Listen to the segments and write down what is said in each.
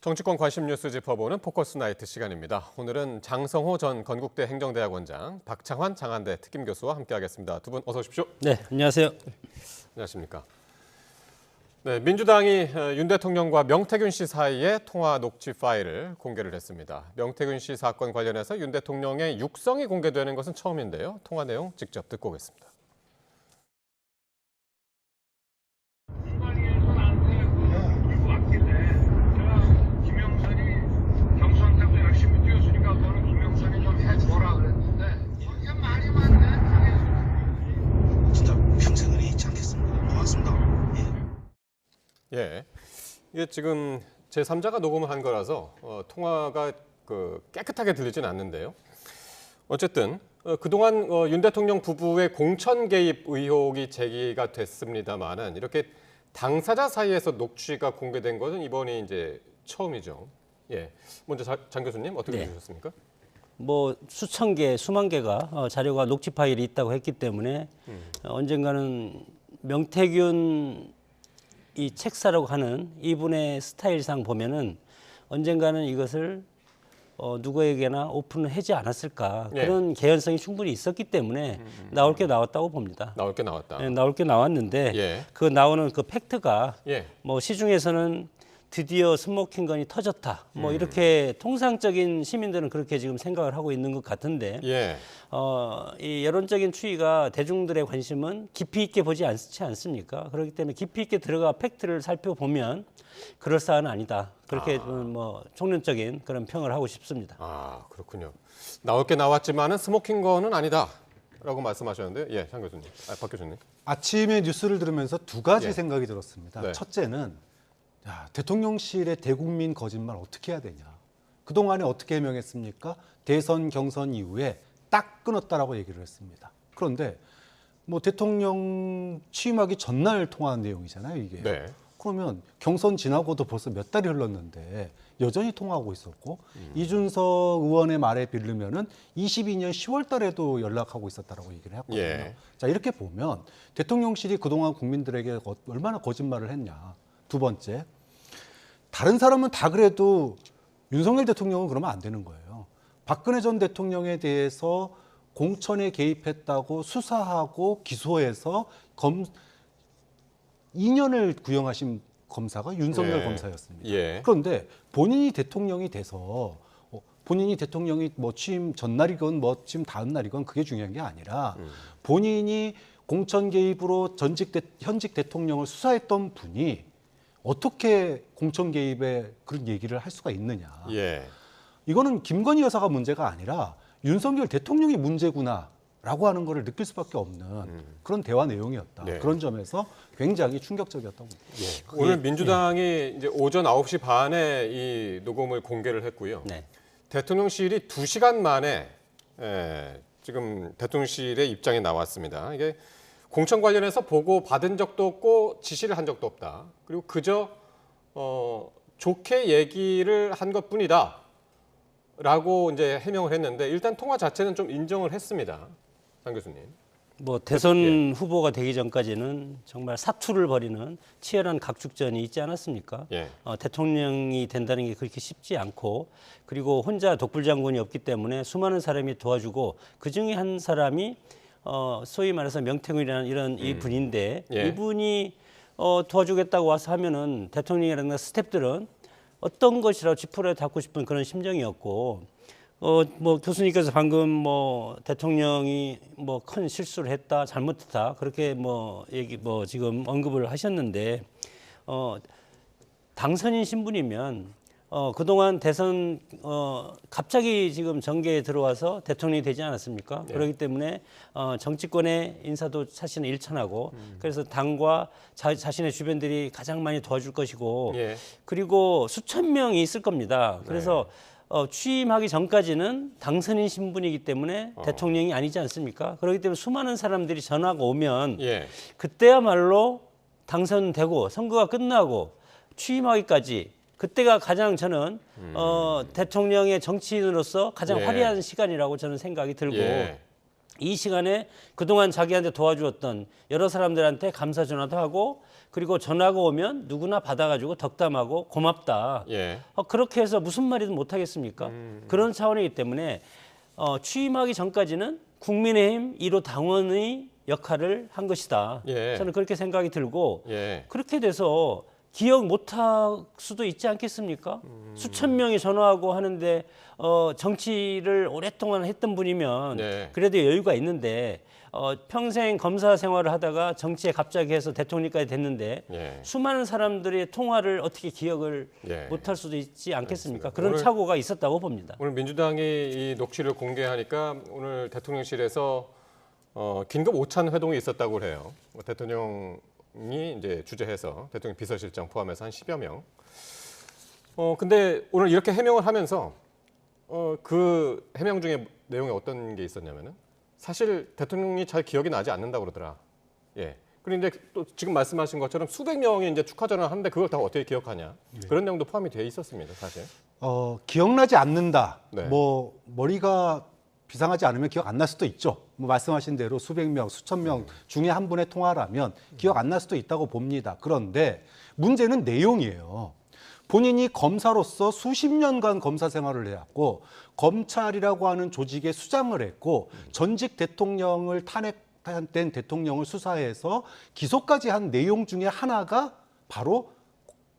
정치권 관심 뉴스 짚어보는 포커스 나이트 시간입니다. 오늘은 장성호 전 건국대 행정대학원장, 박창환 장한대 특임교수와 함께하겠습니다. 두 분 어서 오십시오. 네, 안녕하세요. 안녕하십니까. 네, 민주당이 윤 대통령과 명태균 씨 사이의 통화 녹취 파일을 공개를 했습니다. 명태균 씨 사건 관련해서 윤 대통령의 육성이 공개되는 것은 처음인데요. 통화 내용 직접 듣고 오겠습니다. 예, 이게 지금 제3자가 녹음을 한 거라서 통화가 깨끗하게 들리진 않는데요. 어쨌든 그동안 윤 대통령 부부의 공천 개입 의혹이 제기가 됐습니다만은 이렇게 당사자 사이에서 녹취가 공개된 것은 이번이 이제 처음이죠. 예, 먼저 장 교수님 어떻게 보셨습니까? 뭐 수천 개, 수만 개가 자료가 녹취 파일이 있다고 했기 때문에 언젠가는 명태균 이 책사라고 하는 이분의 스타일상 보면은 언젠가는 이것을 누구에게나 오픈을 하지 않았을까 그런 개연성이 충분히 있었기 때문에 나올 게 나왔다고 봅니다. 나올 게 나왔다. 네, 나올 게 나왔는데 그 나오는 그 팩트가 뭐 시중에서는 드디어 스모킹건이 터졌다. 뭐 이렇게 통상적인 시민들은 그렇게 지금 생각을 하고 있는 것 같은데 이 여론적인 추이가 대중들의 관심은 깊이 있게 보지 않지 않습니까? 그렇기 때문에 깊이 있게 들어가 팩트를 살펴보면 그럴싸한 아니다. 그렇게 뭐 총론적인 그런 평을 하고 싶습니다. 아, 그렇군요. 나올 게 나왔지만은 스모킹건은 아니다라고 말씀하셨는데요. 예, 장 교수님, 박 교수님. 아침에 뉴스를 들으면서 두 가지 생각이 들었습니다. 네. 첫째는 대통령실의 대국민 거짓말 어떻게 해야 되냐. 그동안에 어떻게 해명했습니까? 대선 경선 이후에 딱 끊었다라고 얘기를 했습니다. 그런데 뭐 대통령 취임하기 전날 통화한 내용이잖아요, 이게. 네. 그러면 경선 지나고도 벌써 몇 달이 흘렀는데 여전히 통화하고 있었고 이준석 의원의 말에 빌리면은 22년 10월 달에도 연락하고 있었다라고 얘기를 했거든요. 자, 이렇게 보면 대통령실이 그동안 국민들에게 얼마나 거짓말을 했냐. 두 번째, 다른 사람은 다 그래도 윤석열 대통령은 그러면 안 되는 거예요. 박근혜 전 대통령에 대해서 공천에 개입했다고 수사하고 기소해서 2년을 구형하신 검사가 윤석열 검사였습니다. 그런데 본인이 대통령이 돼서 본인이 대통령이 뭐 취임 전날이건 뭐 취임 다음 날이건 그게 중요한 게 아니라 본인이 공천 개입으로 현직 대통령을 수사했던 분이 어떻게 공천 개입에 그런 얘기를 할 수가 있느냐. 이거는 김건희 여사가 문제가 아니라 윤석열 대통령이 문제구나라고 하는 거를 느낄 수밖에 없는 그런 대화 내용이었다. 그런 점에서 굉장히 충격적이었다고 봅니다. 오늘 민주당이 이제 오전 9시 반에 이 녹음을 공개를 했고요. 대통령실이 2시간 만에 지금 대통령실의 입장이 나왔습니다. 이게 공천 관련해서 보고 받은 적도 없고 지시를 한 적도 없다. 그리고 그저 좋게 얘기를 한 것뿐이다. 라고 이제 해명을 했는데 일단 통화 자체는 좀 인정을 했습니다. 장 교수님. 뭐 대선 후보가 되기 전까지는 정말 사투를 벌이는 치열한 각축전이 있지 않았습니까? 대통령이 된다는 게 그렇게 쉽지 않고 그리고 혼자 독불장군이 없기 때문에 수많은 사람이 도와주고 그중에 한 사람이 소위 말해서 명태균이라는 이런 이 분인데 이분이 도와주겠다고 와서 하면은 대통령이라는 스태프들은 어떤 것이라도 지푸라기 닫고 싶은 그런 심정이었고 뭐 교수님께서 방금 뭐 대통령이 뭐 큰 실수를 했다 잘못했다 그렇게 뭐 지금 언급을 하셨는데 당선인 신분이면 그동안 대선 갑자기 지금 정계에 들어와서 대통령이 되지 않았습니까? 그렇기 때문에 정치권의 인사도 사실은 일천하고 그래서 당과 자신의 주변들이 가장 많이 도와줄 것이고 그리고 수천 명이 있을 겁니다. 그래서 취임하기 전까지는 당선인 신분이기 때문에 대통령이 아니지 않습니까? 그렇기 때문에 수많은 사람들이 전화가 오면 그때야말로 당선되고 선거가 끝나고 취임하기까지 그때가 가장 저는 대통령의 정치인으로서 가장 화려한 시간이라고 저는 생각이 들고 이 시간에 그동안 자기한테 도와주었던 여러 사람들한테 감사 전화도 하고 그리고 전화가 오면 누구나 받아가지고 덕담하고 고맙다. 예. 그렇게 해서 무슨 말이든 못하겠습니까? 그런 차원이기 때문에 취임하기 전까지는 국민의힘 1호 당원의 역할을 한 것이다. 예. 저는 그렇게 생각이 들고 예. 그렇게 돼서 기억 못할 수도 있지 않겠습니까? 수천 명이 전화하고 하는데 정치를 오랫동안 했던 분이면 네. 그래도 여유가 있는데 평생 검사 생활을 하다가 정치에 갑자기 해서 대통령까지 됐는데 예. 수많은 사람들의 통화를 어떻게 기억을 예. 못할 수도 있지 않겠습니까? 알겠습니다. 그런 오늘- 착오가 있었다고 봅니다. 오늘 민주당이 이 녹취를 공개하니까 오늘 대통령실에서 긴급 오찬 회동이 있었다고 해요. 대통령이 이제 주재해서 대통령 비서실장 포함해서 한 10여 명. 근데 오늘 이렇게 해명을 하면서 그 해명 중에 내용에 어떤 게 있었냐면은 사실 대통령이 잘 기억이 나지 않는다고 그러더라. 예. 그런데 또 지금 말씀하신 것처럼 수백 명이 이제 축하 전화를 하는데 그걸 다 어떻게 기억하냐. 그런 내용도 포함이 돼 있었습니다, 사실. 기억나지 않는다. 네. 뭐 머리가 비상하지 않으면 기억 안 날 수도 있죠. 뭐 말씀하신 대로 수백 명, 수천 명 중에 한 분의 통화라면 기억 안 날 수도 있다고 봅니다. 그런데 문제는 내용이에요. 본인이 검사로서 수십 년간 검사 생활을 해왔고 검찰이라고 하는 조직의 수장을 했고 전직 대통령을 탄핵된 대통령을 수사해서 기소까지 한 내용 중에 하나가 바로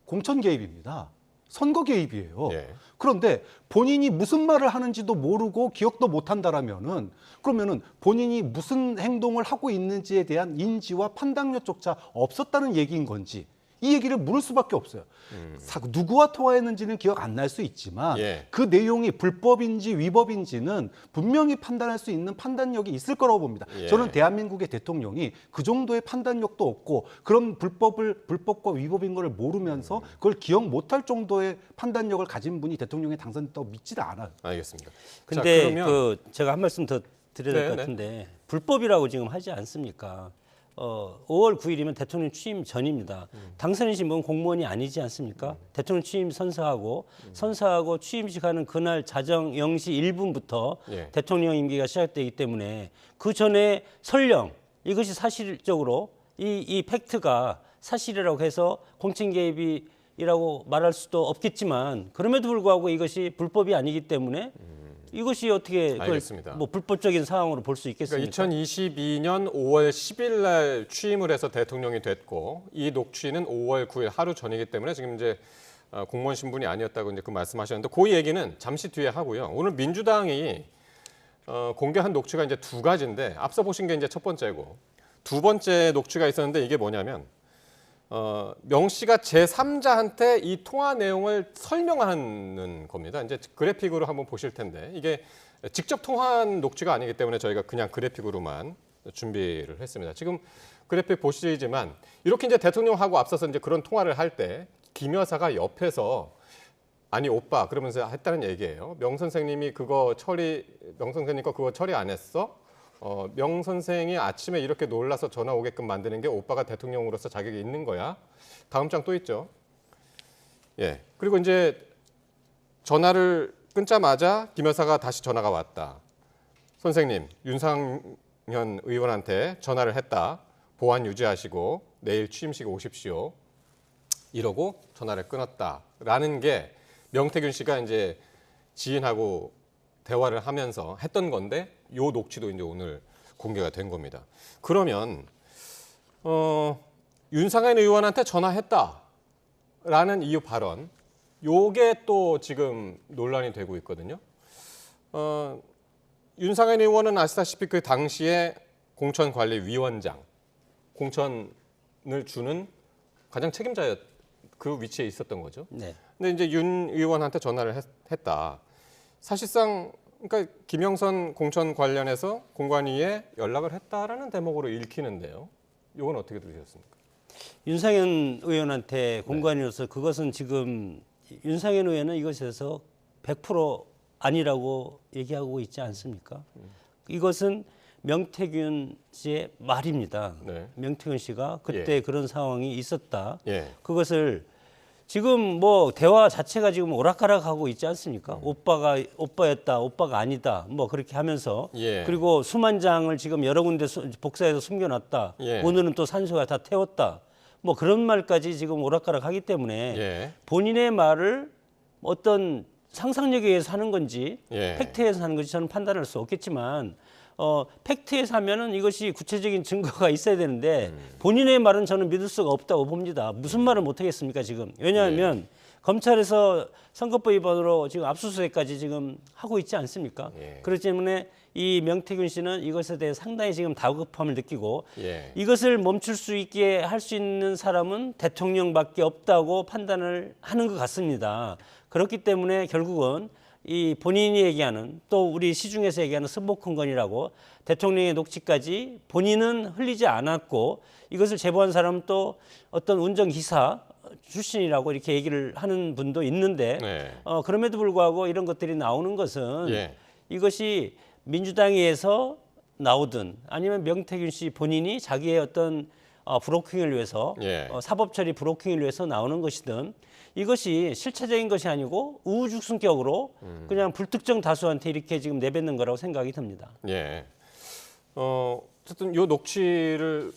공천 개입입니다. 선거 개입이에요. 예. 그런데 본인이 무슨 말을 하는지도 모르고 기억도 못 한다라면은 그러면은 본인이 무슨 행동을 하고 있는지에 대한 인지와 판단력조차 없었다는 얘기인 건지 이 얘기를 물을 수밖에 없어요. 누구와 통화했는지는 기억 안 날 수 있지만 예. 그 내용이 불법인지 위법인지는 분명히 판단할 수 있는 판단력이 있을 거라고 봅니다. 예. 저는 대한민국의 대통령이 그 정도의 판단력도 없고 그런 불법과 위법인 걸 모르면서 그걸 기억 못할 정도의 판단력을 가진 분이 대통령에 당선됐다고 믿지를 않아요. 알겠습니다. 근데 자, 그러면 제가 한 말씀 더 드려야 될 것 네, 같은데 불법이라고 지금 하지 않습니까? 5월 9일이면 대통령 취임 전입니다. 당선이신 분 공무원이 아니지 않습니까? 대통령 취임 선서하고 취임식 하는 그날 자정 0시 1분부터 예. 대통령 임기가 시작되기 때문에 그 전에 설령 이것이 사실적으로 이 팩트가 사실이라고 해서 공천 개입이라고 말할 수도 없겠지만 그럼에도 불구하고 이것이 불법이 아니기 때문에 이것이 어떻게 그걸 알겠습니다. 뭐 불법적인 상황으로 볼 수 그러니까 있겠습니까? 2022년 5월 10일 날 취임을 해서 대통령이 됐고 이 녹취는 5월 9일 하루 전이기 때문에 지금 이제 공무원 신분이 아니었다고 이제 그 말씀하셨는데 그 얘기는 잠시 뒤에 하고요. 오늘 민주당이 공개한 녹취가 이제 두 가지인데 앞서 보신 게 이제 첫 번째고 두 번째 녹취가 있었는데 이게 뭐냐면 명 씨가 제3자한테 이 통화 내용을 설명하는 겁니다. 이제 그래픽으로 한번 보실 텐데 이게 직접 통화한 녹취가 아니기 때문에 저희가 그냥 그래픽으로만 준비를 했습니다. 지금 그래픽 보시지만 이렇게 이제 대통령하고 앞서서 이제 그런 통화를 할 때 김 여사가 옆에서 아니 오빠 그러면서 했다는 얘기예요. 명 선생님이 명 선생님 거 그거 처리 안 했어? 명 선생이 아침에 이렇게 놀라서 전화 오게끔 만드는 게 오빠가 대통령으로서 자격이 있는 거야. 다음 장 또 있죠. 예. 그리고 이제 전화를 끊자마자 김 여사가 다시 전화가 왔다. 선생님, 윤상현 의원한테 전화를 했다. 보안 유지하시고 내일 취임식 오십시오. 이러고 전화를 끊었다라는 게 명태균 씨가 이제 지인하고 대화를 하면서 했던 건데 요 녹취도 이제 오늘 공개가 된 겁니다. 그러면 윤상현 의원한테 전화했다라는 이 발언, 요게 또 지금 논란이 되고 있거든요. 윤상현 의원은 아시다시피 그 당시에 공천관리위원장, 공천을 주는 가장 책임자였 그 위치에 있었던 거죠. 네. 근데 이제 윤 의원한테 전화를 했다. 사실상 그러니까 김영선 공천 관련해서 공관위에 연락을 했다라는 대목으로 읽히는데요. 이건 어떻게 들으셨습니까? 윤상현 의원한테 공관위로서 그것은 지금 윤상현 의원은 이것에서 100% 아니라고 얘기하고 있지 않습니까? 이것은 명태균 씨의 말입니다. 네. 명태균 씨가 그때 예. 그런 상황이 있었다. 예. 그것을 지금 뭐 대화 자체가 지금 오락가락하고 있지 않습니까? 오빠가 오빠였다, 오빠가 아니다, 뭐 그렇게 하면서 예. 그리고 수만 장을 지금 여러 군데 복사해서 숨겨놨다. 예. 오늘은 또 산소가 다 태웠다. 뭐 그런 말까지 지금 오락가락하기 때문에 예. 본인의 말을 어떤 상상력에 의해서 하는 건지 예. 팩트에서 하는 건지 저는 판단할 수 없겠지만 팩트에서 하면은 이것이 구체적인 증거가 있어야 되는데 본인의 말은 저는 믿을 수가 없다고 봅니다. 무슨 말을 못 하겠습니까 지금? 왜냐하면 검찰에서 선거법 위반으로 지금 압수수색까지 지금 하고 있지 않습니까? 그렇기 때문에 이 명태균 씨는 이것에 대해 상당히 지금 다급함을 느끼고 이것을 멈출 수 있게 할 수 있는 사람은 대통령밖에 없다고 판단을 하는 것 같습니다. 그렇기 때문에 결국은 이 본인이 얘기하는 또 우리 시중에서 얘기하는 승복근건이라고 대통령의 녹취까지 본인은 흘리지 않았고 이것을 제보한 사람은 또 어떤 운전기사 출신이라고 이렇게 얘기를 하는 분도 있는데 그럼에도 불구하고 이런 것들이 나오는 것은 이것이 민주당에서 나오든 아니면 명태균 씨 본인이 자기의 어떤 브로킹을 위해서 사법처리 브로킹을 위해서 나오는 것이든 이것이 실체적인 것이 아니고 우후죽순격으로 그냥 불특정 다수한테 이렇게 지금 내뱉는 거라고 생각이 듭니다. 예. 어쨌든 요 녹취를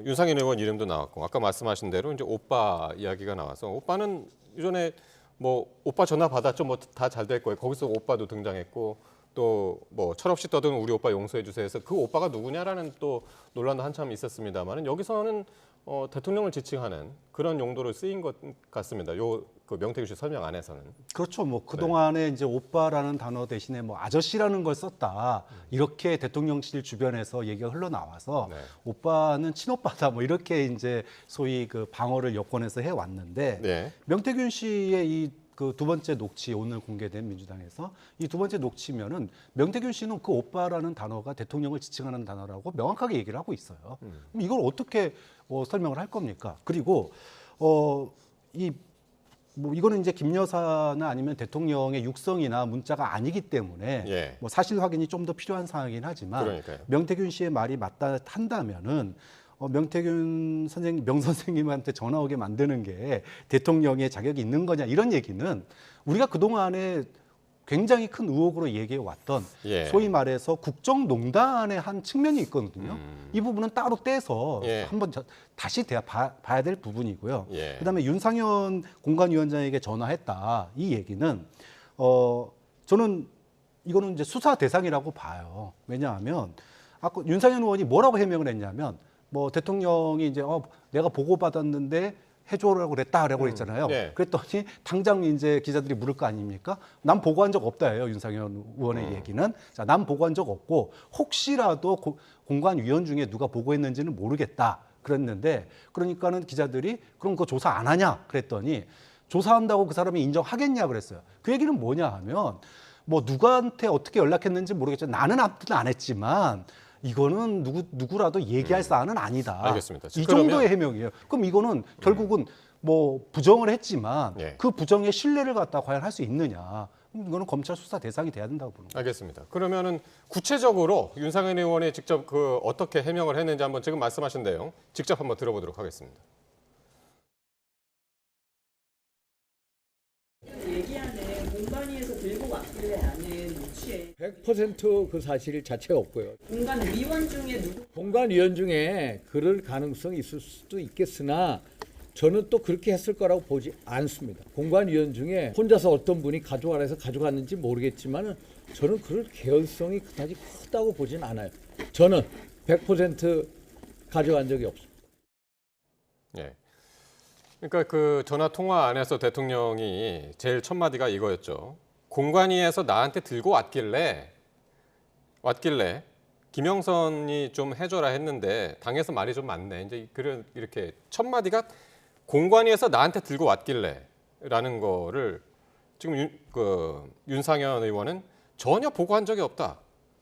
윤상현 의원 이름도 나왔고 아까 말씀하신 대로 이제 오빠 이야기가 나와서 오빠는 이전에 뭐 오빠 전화 받았죠. 뭐 다 잘 될 거예요. 거기서 오빠도 등장했고 또 뭐 철없이 떠드는 우리 오빠 용서해 주세요 해서 그 오빠가 누구냐라는 또 논란도 한참 있었습니다만 여기서는 대통령을 지칭하는 그런 용도로 쓰인 것 같습니다. 그 명태균 씨 설명 안에서는. 그렇죠. 뭐 그동안에 이제 오빠라는 단어 대신에 뭐 아저씨라는 걸 썼다. 이렇게 대통령실 주변에서 얘기가 흘러나와서 오빠는 친오빠다. 뭐 이렇게 이제 소위 그 방어를 여권에서 해 왔는데 명태균 씨의 이 그 두 번째 녹취 오늘 공개된 민주당에서 이 두 번째 녹취면은 명태균 씨는 그 오빠라는 단어가 대통령을 지칭하는 단어라고 명확하게 얘기를 하고 있어요. 그럼 이걸 어떻게 설명을 할 겁니까? 그리고 뭐 이거는 이제 김 여사나 아니면 대통령의 육성이나 문자가 아니기 때문에 뭐 사실 확인이 좀 더 필요한 상황이긴 하지만 명태균 씨의 말이 맞다 한다면은 명태균 선생님, 명 선생님한테 전화 오게 만드는 게 대통령의 자격이 있는 거냐 이런 얘기는 우리가 그동안에 굉장히 큰 의혹으로 얘기해 왔던 소위 말해서 국정농단의 한 측면이 있거든요. 이 부분은 따로 떼서 한번 다시 봐야 될 부분이고요. 그다음에 윤상현 공관위원장에게 전화했다 이 얘기는 저는 이거는 이제 수사 대상이라고 봐요. 왜냐하면 아까 윤상현 의원이 뭐라고 해명을 했냐면 뭐 대통령이 이제 내가 보고받았는데 해줘라고 그랬다라고 그랬잖아요. 그랬더니 당장 이제 기자들이 물을 거 아닙니까? 난 보고한 적 없다예요. 윤상현 의원의 얘기는. 자, 난 보고한 적 없고 혹시라도 공관위원 중에 누가 보고했는지는 모르겠다. 그랬는데 그러니까는 기자들이 그럼 그거 조사 안 하냐? 그랬더니 조사한다고 그 사람이 인정하겠냐 그랬어요. 그 얘기는 뭐냐 하면 뭐 누구한테 어떻게 연락했는지 모르겠지만 나는 아무튼 안 했지만 이거는 누구라도 얘기할 사안은 아니다. 알겠습니다. 이 정도의 해명이에요. 그럼 이거는 결국은 뭐 부정을 했지만 그 부정의 신뢰를 갖다 과연 할 수 있느냐. 이거는 검찰 수사 대상이 돼야 된다고 보는 거예요. 알겠습니다. 그러면은 구체적으로 윤상현 의원이 직접 그 어떻게 해명을 했는지 한번 지금 말씀하신 내용 직접 한번 들어보도록 하겠습니다. 얘기하는 공관위에서 들고 왔길래 아는 녹취에 100% 그 사실 자체가 없고요. 공관위원 중에 공관위원 중에 그럴 가능성이 있을 수도 있겠으나 저는 또 그렇게 했을 거라고 보지 않습니다. 공관위원 중에 혼자서 어떤 분이 가져가라 해서 가져갔는지 모르겠지만 저는 그럴 개연성이 그다지 크다고 보진 않아요. 저는 100% 가져간 적이 없습니다. 그러니까 그 전화 통화 안에서 대통령이 제일 첫 마디가 이거였죠. 공관위에서 나한테 들고 왔길래 김영선이 좀 해줘라 했는데 당에서 말이 좀 많네. 이제 이렇게 첫 마디가 공관위에서 나한테 들고 왔길래라는 거를 지금 윤상현 의원은 전혀 보고한 적이 없다.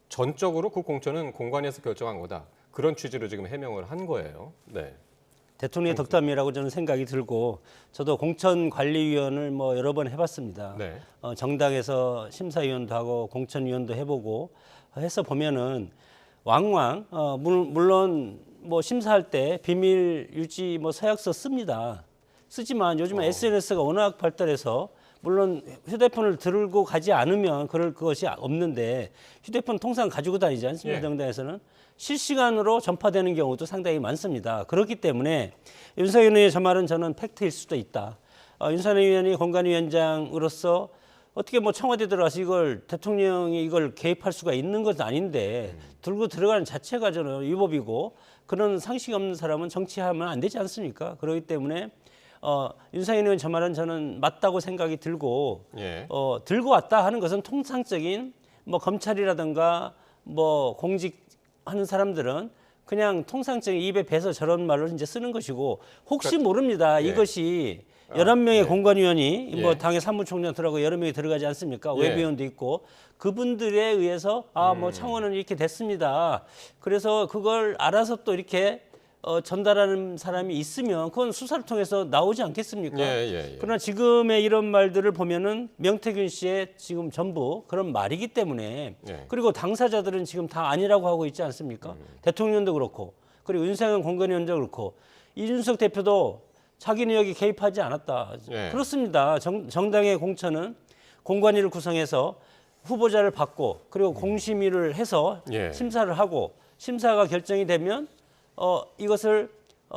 전적으로 그 공천은 공관위에서 결정한 거다. 그런 취지로 지금 해명을 한 거예요. 대통령의 덕담이라고 저는 생각이 들고 저도 공천관리위원을 뭐 여러 번 해봤습니다. 정당에서 심사위원도 하고 공천위원도 해보고 해서 보면은 왕왕 물론 뭐 심사할 때 비밀 유지 뭐 서약서 씁니다. 쓰지만 요즘은 SNS가 워낙 발달해서 물론 휴대폰을 들고 가지 않으면 그럴 것이 없는데 휴대폰 통상 가지고 다니지 않습니까? 예. 정당에서는 실시간으로 전파되는 경우도 상당히 많습니다. 그렇기 때문에 윤석열 의원의 저 말은 저는 팩트일 수도 있다. 윤석열 의원이 공관위원장으로서 어떻게 뭐 청와대 들어가서 이걸 대통령이 이걸 개입할 수가 있는 것은 아닌데 들고 들어가는 자체가 저는 위법이고 그런 상식 없는 사람은 정치하면 안 되지 않습니까? 그렇기 때문에 윤석열 의원 저 말은 저는 맞다고 생각이 들고 예. 들고 왔다 하는 것은 통상적인 뭐 검찰이라든가 뭐 공직하는 사람들은 그냥 통상적인 입에 배서 저런 말을 이제 쓰는 것이고 혹시 모릅니다. 예. 이것이 11명의 예. 공관위원이 뭐 예. 당의 사무총장들하고 여러 명이 들어가지 않습니까? 예. 외부위원도 있고 그분들에 의해서 뭐 창원은 이렇게 됐습니다. 그래서 그걸 알아서 또 이렇게 전달하는 사람이 있으면 그건 수사를 통해서 나오지 않겠습니까? 예. 그러나 지금의 이런 말들을 보면은 명태균 씨의 지금 전부 그런 말이기 때문에 예. 그리고 당사자들은 지금 다 아니라고 하고 있지 않습니까? 대통령도 그렇고 그리고 윤석열 공관위원장도 그렇고 이준석 대표도 자기는 여기 개입하지 않았다. 예. 그렇습니다. 정당의 공천은 공관위를 구성해서 후보자를 받고 그리고 공심위를 해서 예. 심사를 하고 심사가 결정이 되면 이것을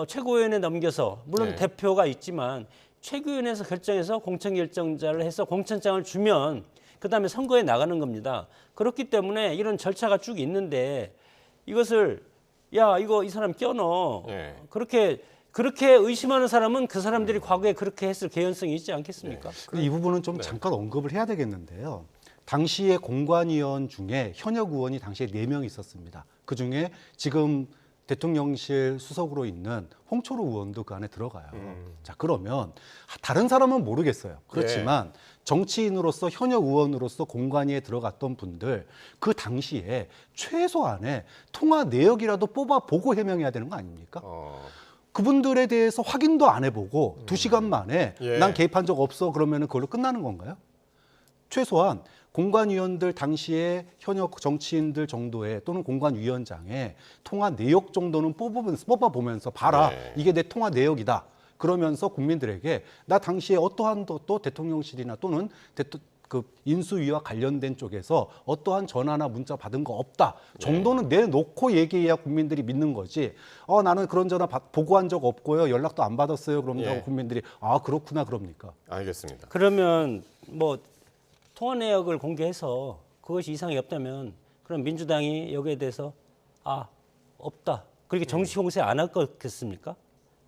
최고위원회에 넘겨서 물론 네. 대표가 있지만 최고위원회에서 결정해서 공천 결정자를 해서 공천장을 주면 그다음에 선거에 나가는 겁니다. 그렇기 때문에 이런 절차가 쭉 있는데 이것을 야 이거 이 사람 껴넣어 예. 그렇게 의심하는 사람은 그 사람들이 과거에 그렇게 했을 개연성이 있지 않겠습니까? 근데 이 부분은 좀 잠깐 언급을 해야 되겠는데요. 당시에 공관위원 중에 현역 의원이 당시에 4명 있었습니다. 그중에 지금 대통령실 수석으로 있는 홍초루 의원도 그 안에 들어가요. 자, 그러면 다른 사람은 모르겠어요. 그렇지만 정치인으로서 현역 의원으로서 공관위에 들어갔던 분들 그 당시에 최소한의 통화 내역이라도 뽑아 보고 해명해야 되는 거 아닙니까? 그분들에 대해서 확인도 안 해보고 2시간 만에 예. 난 개입한 적 없어 그러면 그걸로 끝나는 건가요? 최소한 공관위원들 당시에 현역 정치인들 정도의 또는 공관위원장의 통화 내역 정도는 뽑아보면서 봐라. 네. 이게 내 통화 내역이다. 그러면서 국민들에게 나 당시에 어떠한 또 대통령실이나 또는 그 인수위와 관련된 쪽에서 어떠한 전화나 문자 받은 거 없다 정도는 내놓고 얘기해야 국민들이 믿는 거지. 나는 그런 전화 보고한 적 없고요. 연락도 안 받았어요. 그러면 국민들이 그렇구나 그럽니까? 알겠습니다. 그러면 뭐 통화 내역을 공개해서 그것이 이상이 없다면 그럼 민주당이 여기에 대해서 없다. 그렇게 정치 공세 안 할 거겠습니까?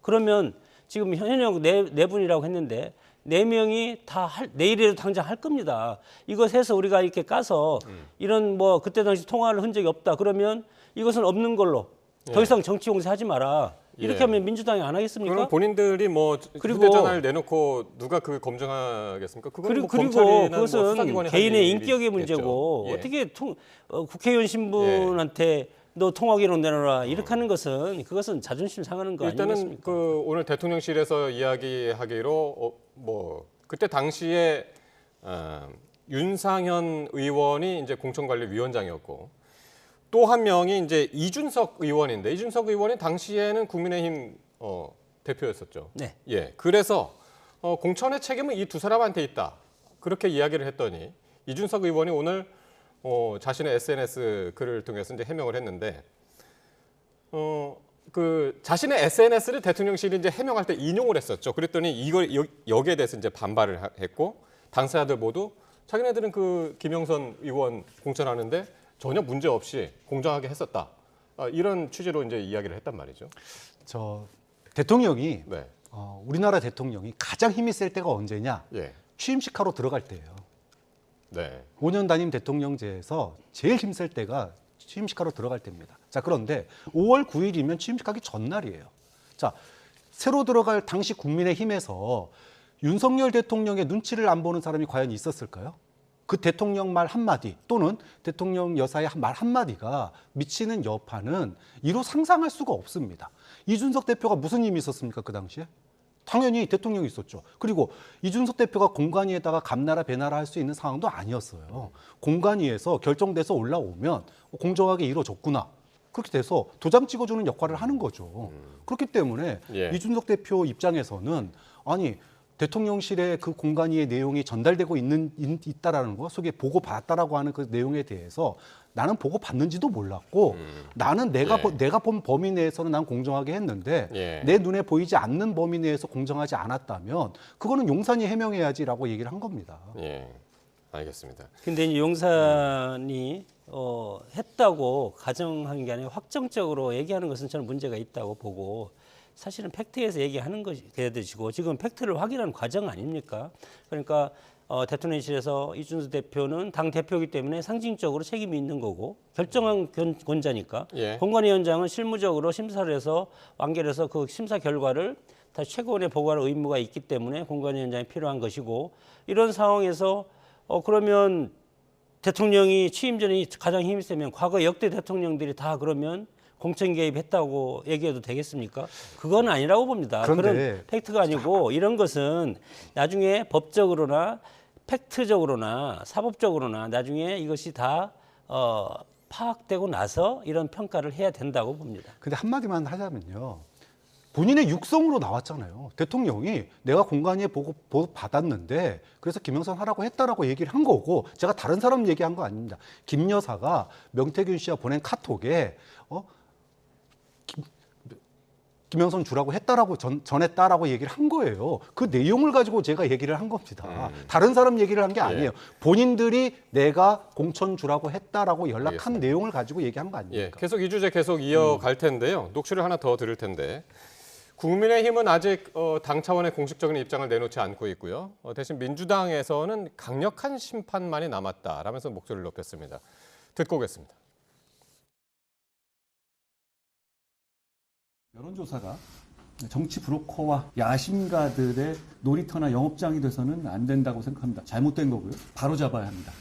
그러면 지금 현역 네 분이라고 했는데 4명이 다 내일이라도 당장 할 겁니다. 이것 해서 우리가 이렇게 까서 이런 뭐 그때 당시 통화를 한 적이 없다. 그러면 이것은 없는 걸로 더 이상 정치 공세 하지 마라. 이렇게 하면 민주당이 안 하겠습니까? 그럼 본인들이 뭐 휴대전화를 내놓고 누가 그 검증하겠습니까? 그건 그리고 검찰이나 그것은 뭐 수사기관이 개인의 할 인격의 일이겠죠. 문제고 예. 어떻게 국회의원 신분한테 너 통화기록 내놔라 이렇게 하는 것은 그것은 자존심 상하는 거 일단은 아니겠습니까? 그 오늘 대통령실에서 이야기하기로 뭐 그때 당시에 윤상현 의원이 이제 공천관리위원장이었고 또 한 명이 이제 이준석 의원인데 이준석 의원이 당시에는 국민의힘 대표였었죠. 네. 예. 그래서 공천의 책임은 이 두 사람한테 있다. 그렇게 이야기를 했더니 이준석 의원이 오늘 자신의 SNS 글을 통해서 이제 해명을 했는데 그 자신의 SNS를 대통령실이 이제 해명할 때 인용을 했었죠. 그랬더니 이걸 여기에 대해서 이제 반발을 했고 당사자들 모두 자기네들은 그 김영선 의원 공천하는데 전혀 문제 없이 공정하게 했었다. 이런 취지로 이제 이야기를 했단 말이죠. 대통령이 네. 우리나라 대통령이 가장 힘이 셀 때가 언제냐? 예. 취임식하러 들어갈 때예요. 네. 5년 단임 대통령제에서 제일 힘셀 때가 취임식하러 들어갈 때입니다. 자, 그런데 5월 9일이면 취임식하기 전날이에요. 자, 새로 들어갈 당시 국민의힘에서 윤석열 대통령의 눈치를 안 보는 사람이 과연 있었을까요? 그 대통령 말 한마디 또는 대통령 여사의 말 한마디가 미치는 여파는 이루 상상할 수가 없습니다. 이준석 대표가 무슨 힘이 있었습니까? 그 당시에? 당연히 대통령이 있었죠. 그리고 이준석 대표가 공관위에다가 감나라 배나라 할 수 있는 상황도 아니었어요. 공관위에서 결정돼서 올라오면 공정하게 이루어졌구나. 그렇게 돼서 도장 찍어주는 역할을 하는 거죠. 그렇기 때문에 이준석 대표 입장에서는 아니 대통령실에 그 공간위의 내용이 전달되고 있다라는 거, 속에 보고 받았다라고 하는 그 내용에 대해서 나는 보고 받는지도 몰랐고 나는 내가 본 범위 내에서는 난 공정하게 했는데 내 눈에 보이지 않는 범위 내에서 공정하지 않았다면 그거는 용산이 해명해야지라고 얘기를 한 겁니다. 예, 알겠습니다. 근데 이제 용산이 했다고 가정한 게 아니라 확정적으로 얘기하는 것은 저는 문제가 있다고 보고, 사실은 팩트에서 얘기하는 것이고 지금 팩트를 확인하는 과정 아닙니까? 그러니까 대통령실에서 이준수 대표는 당 대표이기 때문에 상징적으로 책임이 있는 거고 결정한 권자니까 공관위원장은 실무적으로 심사를 해서 완결해서 그 심사 결과를 다시 최고원에 보고할 의무가 있기 때문에 공관위원장이 필요한 것이고, 이런 상황에서 그러면 대통령이 취임 전에 가장 힘이 세면 과거 역대 대통령들이 다 그러면 공천 개입했다고 얘기해도 되겠습니까? 그건 아니라고 봅니다. 그런 팩트가 아니고 이런 것은 나중에 법적으로나 팩트적으로나 사법적으로나 나중에 이것이 다 파악되고 나서 이런 평가를 해야 된다고 봅니다. 근데 한마디만 하자면요. 본인의 육성으로 나왔잖아요. 대통령이 내가 공관위에 보고 받았는데 그래서 김영선 하라고 했다라고 얘기를 한 거고, 제가 다른 사람 얘기한 거 아닙니다. 김 여사가 명태균 씨가 보낸 카톡에 김영선 주라고 했다라고 전했다라고 얘기를 한 거예요. 그 내용을 가지고 제가 얘기를 한 겁니다. 다른 사람 얘기를 한 게 아니에요. 본인들이 내가 공천 주라고 했다라고 연락한 알겠습니다. 내용을 가지고 얘기한 거 아닙니까? 예, 계속 이 주제 계속 이어갈 텐데요. 녹취를 하나 더 드릴 텐데, 국민의힘은 아직 당 차원의 공식적인 입장을 내놓지 않고 있고요. 대신 민주당에서는 강력한 심판만이 남았다라면서 목소리를 높였습니다. 듣고 오겠습니다. 여론조사가 정치 브로커와 야심가들의 놀이터나 영업장이 돼서는 안 된다고 생각합니다. 잘못된 거고요. 바로 잡아야 합니다.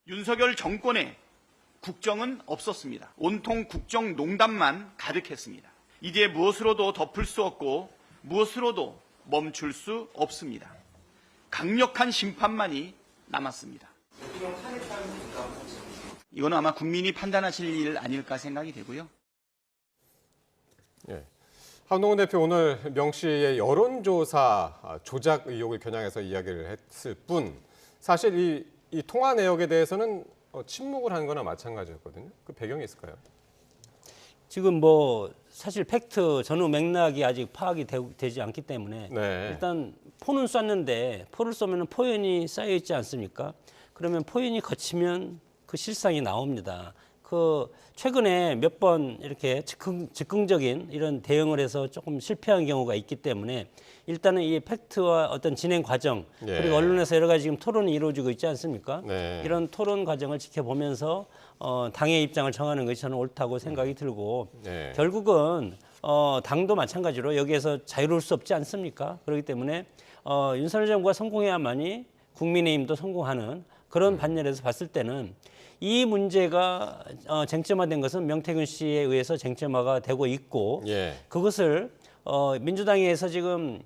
윤석열 정권의 국정은 없었습니다. 온통 국정 농단만 가득했습니다. 이제 무엇으로도 덮을 수 없고 무엇으로도 멈출 수 없습니다. 강력한 심판만이 남았습니다. 이건 아마 국민이 판단하실 일 아닐까 생각이 되고요. 예. 한동훈 대표 오늘 명 씨의 여론조사 조작 의혹을 겨냥해서 이야기를 했을 뿐, 사실 이 통화 내역에 대해서는 침묵을 한 거나 마찬가지였거든요. 그 배경이 있을까요? 지금 사실 팩트 전후 맥락이 아직 파악이 되지 않기 때문에 일단 포는 쐈는데 포를 쏘면 포연이 쌓여 있지 않습니까? 그러면 포연이 거치면 그 실상이 나옵니다. 최근에 몇 번 이렇게 즉흥적인 이런 대응을 해서 조금 실패한 경우가 있기 때문에 일단은 이 팩트와 어떤 진행 과정, 그리고 언론에서 여러 가지 지금 토론이 이루어지고 있지 않습니까? 이런 토론 과정을 지켜보면서 당의 입장을 정하는 것이 저는 옳다고 생각이 들고, 결국은 당도 마찬가지로 여기에서 자유로울 수 없지 않습니까? 그렇기 때문에 윤석열 정부가 성공해야만이 국민의힘도 성공하는 그런 반열에서 봤을 때는 이 문제가 쟁점화된 것은 명태균 씨에 의해서 쟁점화가 되고 있고, 그것을 민주당에서 지금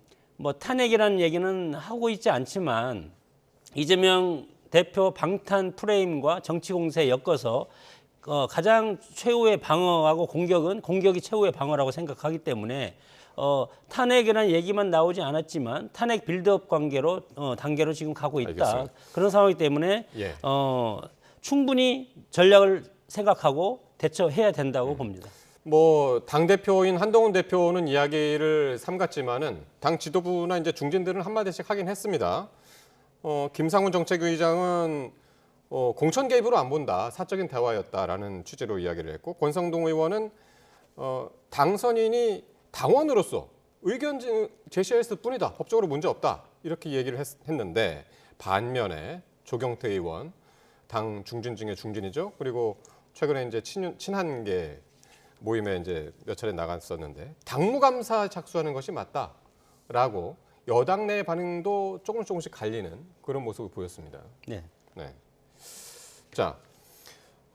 탄핵이라는 얘기는 하고 있지 않지만 이재명 대표 방탄 프레임과 정치 공세에 엮어서 가장 최후의 방어하고 공격이 최후의 방어라고 생각하기 때문에 탄핵이라는 얘기만 나오지 않았지만 탄핵 빌드업 단계로 지금 가고 있다. 알겠습니다. 그런 상황이기 때문에 충분히 전략을 생각하고 대처해야 된다고 봅니다. 당대표인 한동훈 대표는 이야기를 삼갔지만은 당 지도부나 이제 중진들은 한마디씩 하긴 했습니다. 김상훈 정책위의장은 공천 개입으로 안 본다, 사적인 대화였다라는 취지로 이야기를 했고, 권성동 의원은 당선인이 당원으로서 의견 제시했을 뿐이다, 법적으로 문제 없다, 이렇게 얘기를 했는데, 반면에 조경태 의원, 당 중진 중에 중진이죠. 그리고 최근에 이제 친한계 모임에 이제 몇 차례 나갔었는데 당무감사 착수하는 것이 맞다라고 여당 내 반응도 조금씩 갈리는 그런 모습을 보였습니다. 네. 자,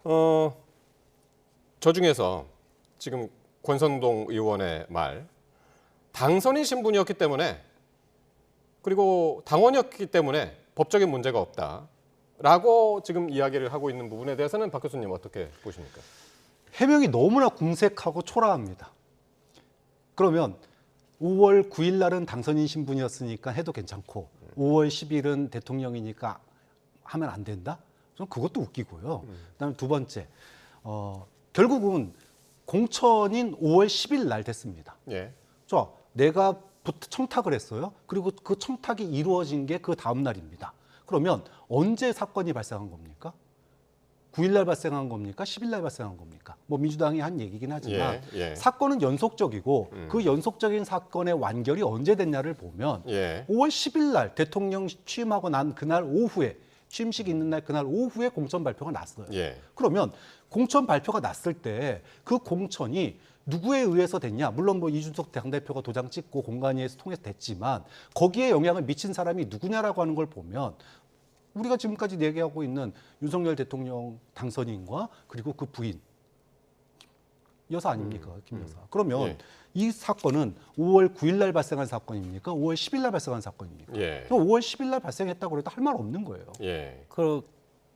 저 중에서 지금 권선동 의원의 말, 당선인 신분이었기 때문에 그리고 당원이었기 때문에 법적인 문제가 없다라고 지금 이야기를 하고 있는 부분에 대해서는 박 교수님 어떻게 보십니까? 해명이 너무나 궁색하고 초라합니다. 그러면 5월 9일 날은 당선인 신분이었으니까 해도 괜찮고 5월 10일은 대통령이니까 하면 안 된다? 저는 그것도 웃기고요. 그다음에 두 번째, 결국은 공천인 5월 10일 날 됐습니다. 예. 내가 청탁을 했어요. 그리고 그 청탁이 이루어진 게 그 다음 날입니다. 그러면 언제 사건이 발생한 겁니까? 9일 날 발생한 겁니까? 10일 날 발생한 겁니까? 뭐 민주당이 한 얘기긴 하지만 사건은 연속적이고 그 연속적인 사건의 완결이 언제 됐냐를 보면 5월 10일 날 대통령 취임하고 난 그날 오후에 취임식 있는 날 그날 오후에 공천 발표가 났어요. 그러면 공천 발표가 났을 때 그 공천이 누구에 의해서 됐냐? 물론 뭐 이준석 당대표가 도장 찍고 공관위에서 통해서 됐지만 거기에 영향을 미친 사람이 누구냐라고 하는 걸 보면 우리가 지금까지 얘기하고 있는 윤석열 대통령 당선인과 그리고 그 부인 여사 아닙니까? 김 여사. 그러면 이 사건은 5월 9일 날 발생한 사건입니까? 5월 10일 날 발생한 사건입니까? 5월 10일 날 발생했다고 해도 할 말 없는 거예요. 그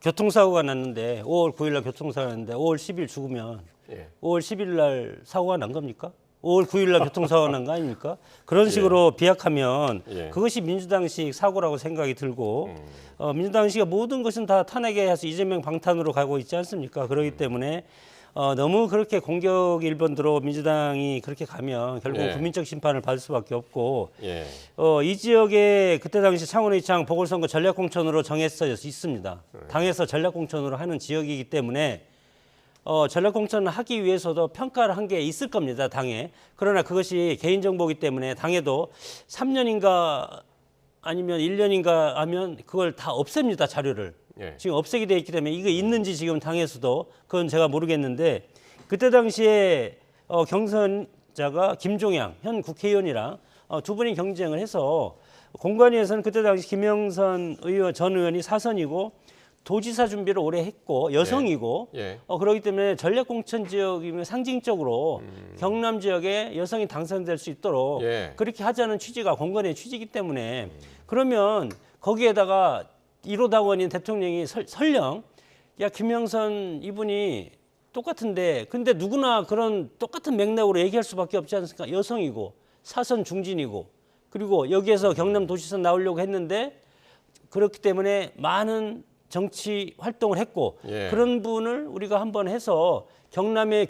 교통사고가 났는데 5월 9일 날 교통사고가 났는데 5월 10일 죽으면 5월 10일 날 사고가 난 겁니까? 5월 9일 날 교통사고가 난 거 아닙니까? 그런 식으로 비약하면 그것이 민주당식 사고라고 생각이 들고 민주당식의 모든 것은 다 탄핵에 해서 이재명 방탄으로 가고 있지 않습니까? 그렇기 때문에 너무 그렇게 공격 일본으로 민주당이 그렇게 가면 결국 국민적 심판을 받을 수밖에 없고 이 지역에 그때 당시 창원의창 보궐선거 전략공천으로 정해져 있습니다. 당에서 전략공천으로 하는 지역이기 때문에 전략공천을 하기 위해서도 평가를 한 게 있을 겁니다, 당에. 그러나 그것이 개인정보이기 때문에 당에도 3년인가 아니면 1년인가 하면 그걸 다 없앱니다, 자료를. 지금 없애게 돼 있기 때문에 이게 있는지 지금 당에서도 그건 제가 모르겠는데 그때 당시에 경선자가 김종양 현 국회의원이랑 두 분이 경쟁을 해서 공관위에서는 그때 당시 김영선 전 의원이 사선이고 도지사 준비를 오래 했고 여성이고 그렇기 때문에 전략공천 지역이면 상징적으로 경남 지역에 여성이 당선될 수 있도록 그렇게 하자는 취지가 공관위의 취지이기 때문에 그러면 거기에다가 1호 당원인 대통령이 설령 야 김영선 이분이 똑같은데 근데 누구나 그런 똑같은 맥락으로 얘기할 수밖에 없지 않습니까? 여성이고 사선 중진이고 그리고 여기에서 경남도지사 나오려고 했는데 그렇기 때문에 많은 정치 활동을 했고 그런 분을 우리가 한번 해서 경남의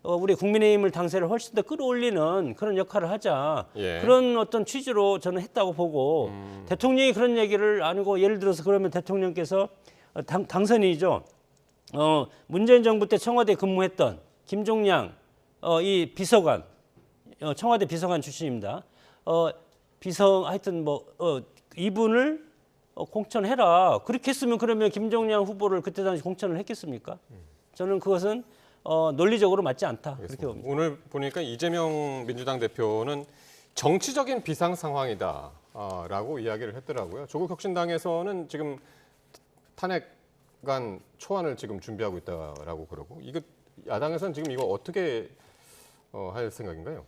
우리 국민의힘을 당세를 훨씬 더 끌어올리는 그런 역할을 하자. 그런 어떤 취지로 저는 했다고 보고 대통령이 그런 얘기를 안 하고 예를 들어서 그러면 대통령께서 당선인이죠. 문재인 정부 때 청와대 근무했던 김종양 이 비서관 청와대 비서관 출신입니다. 하여튼 이분을 공천해라. 그렇게 했으면 그러면 김종양 후보를 그때 당시 공천을 했겠습니까? 저는 그것은 논리적으로 맞지 않다. 그렇게 봅니다. 오늘 보니까 이재명 민주당 대표는 정치적인 비상 상황이다라고 이야기를 했더라고요. 조국 혁신당에서는 지금 탄핵안 초안을 지금 준비하고 있다라고 그러고 이거 야당에서는 지금 이거 어떻게 할 생각인가요?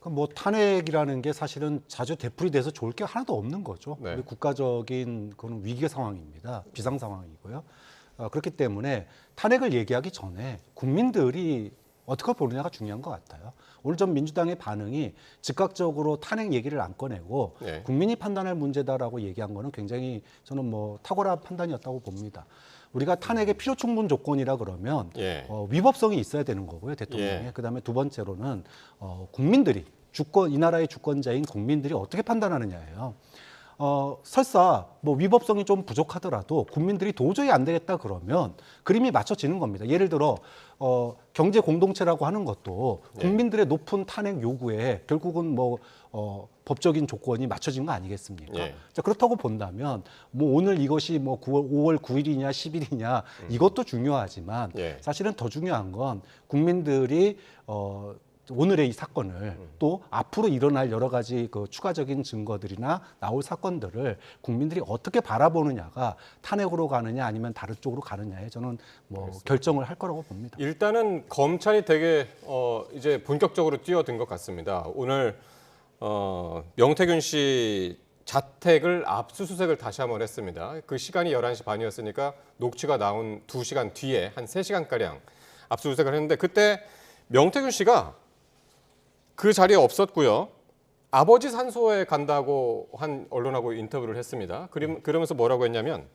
뭐 탄핵이라는 게 사실은 자주 되풀이돼서 좋을 게 하나도 없는 거죠. 우리 국가적인 그런 위기 상황입니다. 비상 상황이고요. 그렇기 때문에 탄핵을 얘기하기 전에 국민들이 어떻게 보느냐가 중요한 것 같아요. 오늘 전 민주당의 반응이 즉각적으로 탄핵 얘기를 안 꺼내고 국민이 판단할 문제다라고 얘기한 거는 굉장히 저는 탁월한 판단이었다고 봅니다. 우리가 탄핵의 필요 충분 조건이라 그러면 위법성이 있어야 되는 거고요, 대통령의. 그다음에 두 번째로는 국민들이 이 나라의 주권자인 국민들이 어떻게 판단하느냐예요. 설사 위법성이 좀 부족하더라도 국민들이 도저히 안 되겠다 그러면 그림이 맞춰지는 겁니다. 예를 들어 경제 공동체라고 하는 것도 국민들의 높은 탄핵 요구에 결국은 법적인 조건이 맞춰진 거 아니겠습니까? 자, 그렇다고 본다면 오늘 이것이 5월 9일이냐 10일이냐 이것도 중요하지만 사실은 더 중요한 건 국민들이 오늘의 이 사건을 또 앞으로 일어날 여러 가지 그 추가적인 증거들이나 나올 사건들을 국민들이 어떻게 바라보느냐가 탄핵으로 가느냐 아니면 다른 쪽으로 가느냐에 저는 결정을 할 거라고 봅니다. 일단은 검찰이 되게 이제 본격적으로 뛰어든 것 같습니다. 오늘 명태균 씨 자택을 압수수색을 다시 한번 했습니다. 그 시간이 11시 반이었으니까 녹취가 나온 2시간 뒤에 한 3시간가량 압수수색을 했는데 그때 명태균 씨가 그 자리에 없었고요. 아버지 산소에 간다고 한 언론하고 인터뷰를 했습니다. 그러면서 뭐라고 했냐면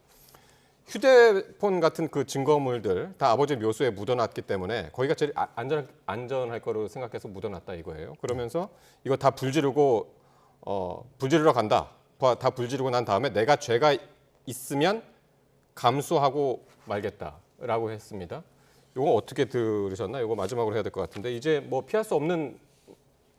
휴대폰 같은 그 증거물들 다 아버지 묘소에 묻어놨기 때문에 거기가 제일 안전할 거로 생각해서 묻어놨다 이거예요. 그러면서 이거 다 불지르고 불지르러 간다. 다 불지르고 난 다음에 내가 죄가 있으면 감수하고 말겠다라고 했습니다. 이거 어떻게 들으셨나요? 이거 마지막으로 해야 될 것 같은데 이제 뭐 피할 수 없는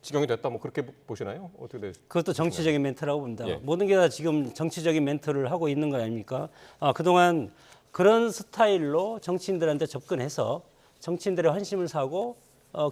지경이 됐다 뭐 그렇게 보시나요? 어떻게 되시나요? 그것도 정치적인 멘트라고 봅니다. 예. 모든 게 다 지금 정치적인 멘트를 하고 있는 거 아닙니까? 그동안 그런 스타일로 정치인들한테 접근해서 정치인들의 환심을 사고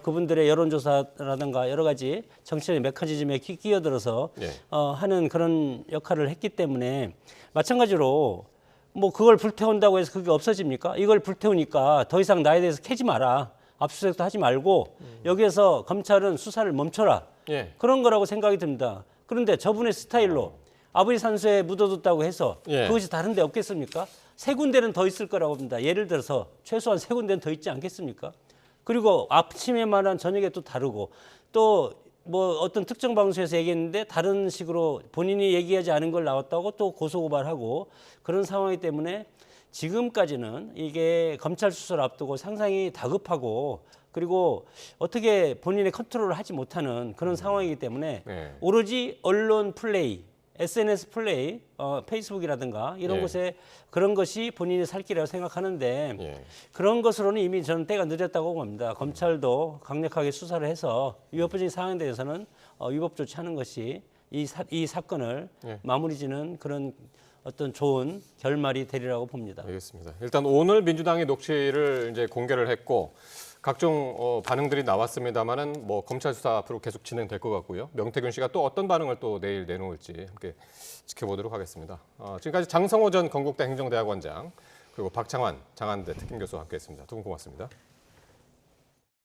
그분들의 여론조사라든가 여러 가지 정치적인 메커니즘에 끼어들어서 예. 하는 그런 역할을 했기 때문에 마찬가지로 뭐 그걸 불태운다고 해서 그게 없어집니까? 이걸 불태우니까 더 이상 나에 대해서 캐지 마라. 압수수색도 하지 말고 여기에서 검찰은 수사를 멈춰라. 예. 그런 거라고 생각이 듭니다. 그런데 저분의 스타일로 아버지 산소에 묻어뒀다고 해서 예. 그것이 다른 데 없겠습니까? 세 군데는 더 있을 거라고 봅니다. 예를 들어서 최소한 세 군데는 더 있지 않겠습니까? 그리고 아침에만 한 저녁에 또 다르고 또 뭐 어떤 특정 방송에서 얘기했는데 다른 식으로 본인이 얘기하지 않은 걸 나왔다고 또 고소고발하고 그런 상황이기 때문에 지금까지는 이게 검찰 수사를 앞두고 상당히 다급하고 그리고 어떻게 본인의 컨트롤을 하지 못하는 그런 상황이기 때문에 네. 오로지 언론 플레이, SNS 플레이, 페이스북이라든가 이런 예. 곳에 그런 것이 본인의 살 길이라고 생각하는데 예. 그런 것으로는 이미 저는 때가 늦었다고 봅니다. 검찰도 강력하게 수사를 해서 위법적인 상황에 대해서는 위법 조치하는 것이 이 사건을 예. 마무리 지는 그런 어떤 좋은 결말이 되리라고 봅니다. 알겠습니다. 일단 오늘 민주당이 녹취를 이제 공개를 했고 각종 반응들이 나왔습니다만은 뭐 검찰 수사 앞으로 계속 진행될 것 같고요. 명태균 씨가 또 어떤 반응을 또 내일 내놓을지 함께 지켜보도록 하겠습니다. 지금까지 장성호 전 건국대 행정대학원장 그리고 박창환 장한대 특임교수와 함께했습니다. 두 분 고맙습니다.